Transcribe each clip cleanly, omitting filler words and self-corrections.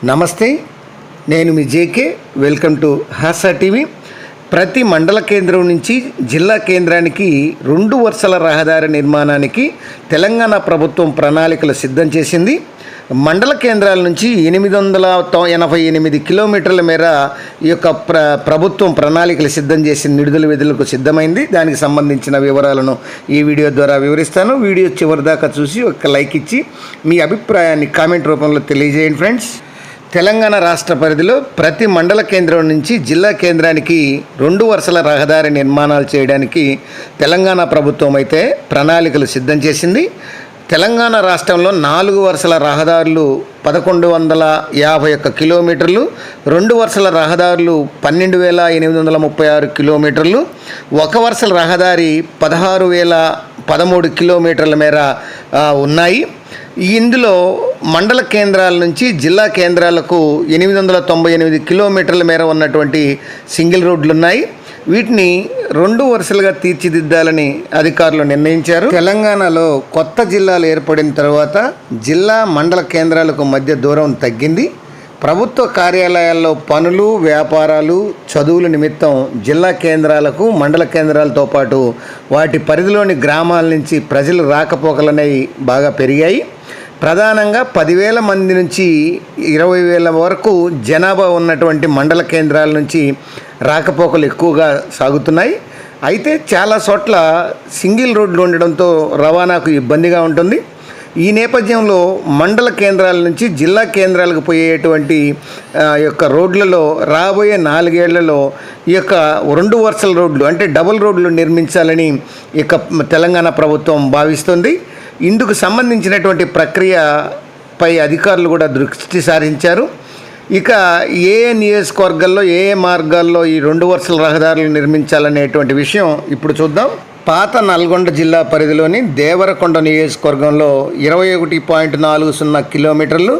నమస్తే, నేను మీ జేకే. వెల్కమ్ టు హాసా టీవీ. ప్రతి మండల కేంద్రం నుంచి జిల్లా కేంద్రానికి 2 వరుసల రహదారి నిర్మాణానికి తెలంగాణ ప్రభుత్వం ప్రణాళికలు సిద్ధం చేసింది. మండల కేంద్రాల నుంచి 888 కిలోమీటర్ల మేర ఈ యొక్క ప్రభుత్వం ప్రణాళికలు సిద్ధం చేసి నిడుదల విధులకు సిద్ధమైంది. దానికి సంబంధించిన వివరాలను ఈ వీడియో ద్వారా వివరిస్తాను. వీడియో చివరి దాకా చూసి ఒక లైక్ ఇచ్చి మీ అభిప్రాయాన్ని కామెంట్ రూపంలో తెలియజేయండి ఫ్రెండ్స్. తెలంగాణ రాష్ట్ర పరిధిలో ప్రతి మండల కేంద్రం నుంచి జిల్లా కేంద్రానికి 2 వరుసల రహదారి నిర్మాణాలు చేయడానికి తెలంగాణ ప్రభుత్వం అయితే ప్రణాళికలు సిద్ధం చేసింది. తెలంగాణ రాష్ట్రంలో 4 వరుసల రహదారులు 1151 కిలోమీటర్లు, 2 వరుసల రహదారులు 12,836 కిలోమీటర్లు, 1 వరుసల రహదారి 16,013 కిలోమీటర్ల మేర ఉన్నాయి. ఇందులో మండల కేంద్రాల నుంచి జిల్లా కేంద్రాలకు 898 కిలోమీటర్ల మేర ఉన్నటువంటి సింగిల్ రోడ్లు ఉన్నాయి. వీటిని 2 వరుసలుగా తీర్చిదిద్దాలని అధికారులు నిర్ణయించారు. తెలంగాణలో కొత్త జిల్లాలు ఏర్పడిన తర్వాత జిల్లా మండల కేంద్రాలకు మధ్య దూరం తగ్గింది. ప్రభుత్వ కార్యాలయాల్లో పనులు, వ్యాపారాలు, చదువుల నిమిత్తం జిల్లా కేంద్రాలకు మండల కేంద్రాలతో పాటు వాటి పరిధిలోని గ్రామాల నుంచి ప్రజలు రాకపోకలనేవి బాగా పెరిగాయి. ప్రధానంగా 10,000 మంది నుంచి 20,000 వరకు జనాభా ఉన్నటువంటి మండల కేంద్రాల నుంచి రాకపోకలు ఎక్కువగా సాగుతున్నాయి. అయితే చాలా చోట్ల సింగిల్ రోడ్లు ఉండడంతో రవాణాకు ఇబ్బందిగా ఉంటుంది. ఈ నేపథ్యంలో మండల కేంద్రాల నుంచి జిల్లా కేంద్రాలకు పోయేటువంటి యొక్క రోడ్లలో రాబోయే 4 ఏళ్లలో ఈ యొక్క 2 వరుసల రోడ్లు అంటే డబుల్ రోడ్లు నిర్మించాలని ఇక తెలంగాణ ప్రభుత్వం భావిస్తుంది. ఇందుకు సంబంధించినటువంటి ప్రక్రియపై అధికారులు కూడా దృష్టి సారించారు. ఇక ఏ నియోజకవర్గాల్లో ఏ మార్గాల్లో ఈ 2 వరుసల రహదారులు నిర్మించాలనేటువంటి విషయం ఇప్పుడు చూద్దాం. పాత నల్గొండ జిల్లా పరిధిలోని దేవరకొండ నియోజకవర్గంలో 21.40 కిలోమీటర్లు,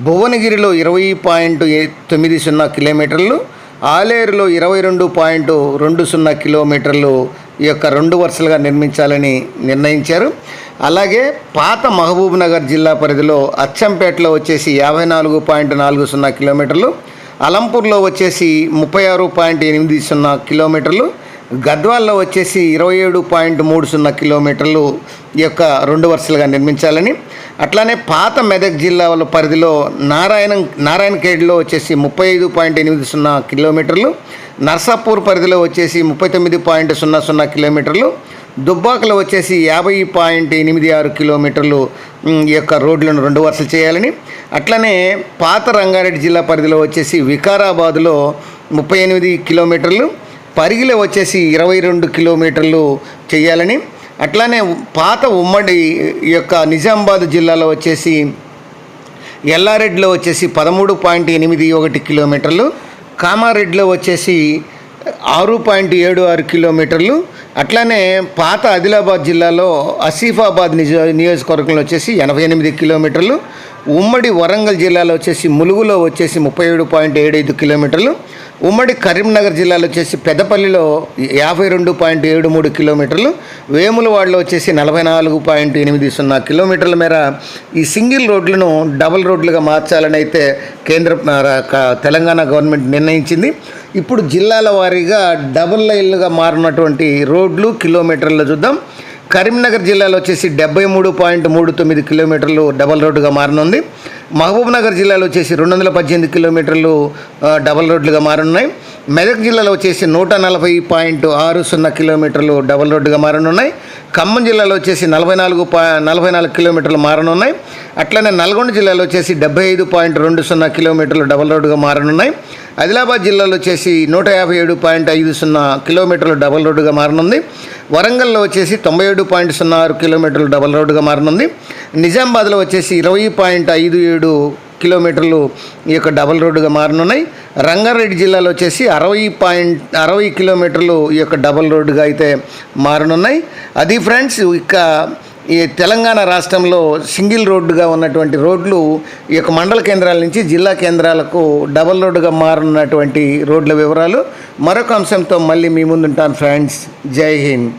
భువనగిరిలో 20.90 కిలోమీటర్లు, ఆలేరులో 22.20 కిలోమీటర్లు ఈ యొక్క 2 వరుసలుగా నిర్మించాలని నిర్ణయించారు. అలాగే పాత మహబూబ్ నగర్ జిల్లా పరిధిలో అచ్చంపేటలో వచ్చేసి 54.40 కిలోమీటర్లు, అలంపూర్లో వచ్చేసి 36.80 కిలోమీటర్లు, గద్వాల్లో వచ్చేసి 27.30 కిలోమీటర్లు ఈ యొక్క 2 వరుసలుగా నిర్మించాలని, అట్లానే పాత మెదక్ జిల్లా పరిధిలో నారాయణఖేడ్లో వచ్చేసి 35.80 కిలోమీటర్లు, నర్సాపూర్ పరిధిలో వచ్చేసి 39.00 కిలోమీటర్లు, దుబ్బాకలో వచ్చేసి 50.86 కిలోమీటర్లు ఈ యొక్క రోడ్లను 2 వరుసలు చేయాలని, అట్లనే పాత రంగారెడ్డి జిల్లా పరిధిలో వచ్చేసి వికారాబాద్లో 38 కిలోమీటర్లు, పరిగిలో వచ్చేసి 22 కిలోమీటర్లు చేయాలని, అట్లానే పాత ఉమ్మడి ఈ యొక్క నిజామాబాద్ జిల్లాలో వచ్చేసి ఎల్లారెడ్డిలో వచ్చేసి 13.81 కిలోమీటర్లు, కామారెడ్డిలో వచ్చేసి 6.76 కిలోమీటర్లు, అట్లానే పాత ఆదిలాబాద్ జిల్లాలో ఆసిఫాబాద్ నియోజకవర్గంలో వచ్చేసి 88 కిలోమీటర్లు, ఉమ్మడి వరంగల్ జిల్లాలో వచ్చేసి ములుగులో వచ్చేసి 37.75 కిలోమీటర్లు, ఉమ్మడి కరీంనగర్ జిల్లాలో వచ్చేసి పెద్దపల్లిలో 52.73 కిలోమీటర్లు, వేములవాడలో వచ్చేసి 44.80 కిలోమీటర్ల మేర ఈ సింగిల్ రోడ్లను డబుల్ రోడ్లుగా మార్చాలని అయితే తెలంగాణ గవర్నమెంట్ నిర్ణయించింది. ఇప్పుడు జిల్లాల వారీగా డబుల్ లైన్లుగా మారినటువంటి రోడ్లు కిలోమీటర్లు చూద్దాం. కరీంనగర్ జిల్లాలో వచ్చేసి 73.39 కిలోమీటర్లు డబల్ రోడ్డుగా మారనుంది. మహబూబ్ నగర్ జిల్లాలో వచ్చేసి 218 కిలోమీటర్లు డబల్ రోడ్లుగా మారనున్నాయి. మెదక్ జిల్లాలో వచ్చేసి 140.60 కిలోమీటర్లు డబల్ రోడ్డుగా మారనున్నాయి. ఖమ్మం జిల్లాలో వచ్చేసి 44 కిలోమీటర్లు మారనున్నాయి. అట్లనే నల్గొండ జిల్లాలో వచ్చేసి 75.20 కిలోమీటర్లు డబల్ రోడ్డుగా మారనున్నాయి. ఆదిలాబాద్ జిల్లాలో వచ్చేసి 157.50 కిలోమీటర్లు డబల్ రోడ్డుగా మారనుంది. వరంగల్లో వచ్చేసి 97.06 కిలోమీటర్లు డబల్ రోడ్డుగా మారనుంది. నిజామాబాద్లో వచ్చేసి 20.57 కిలోమీటర్లు ఈ యొక్క డబల్ రోడ్డుగా మారనున్నాయి. రంగారెడ్డి జిల్లాలో వచ్చేసి 60 కిలోమీటర్లు ఈ యొక్క డబల్ రోడ్డుగా అయితే మారనున్నాయి. అది ఫ్రెండ్స్, ఇక ఈ తెలంగాణ రాష్ట్రంలో సింగిల్ రోడ్డుగా ఉన్నటువంటి రోడ్లు ఈ యొక్క మండల కేంద్రాల నుంచి జిల్లా కేంద్రాలకు డబల్ రోడ్డుగా మారున్నటువంటి రోడ్ల వివరాలు. మరొక అంశంతో మళ్ళీ మీ ముందుంటాను ఫ్రెండ్స్. జై హింద్.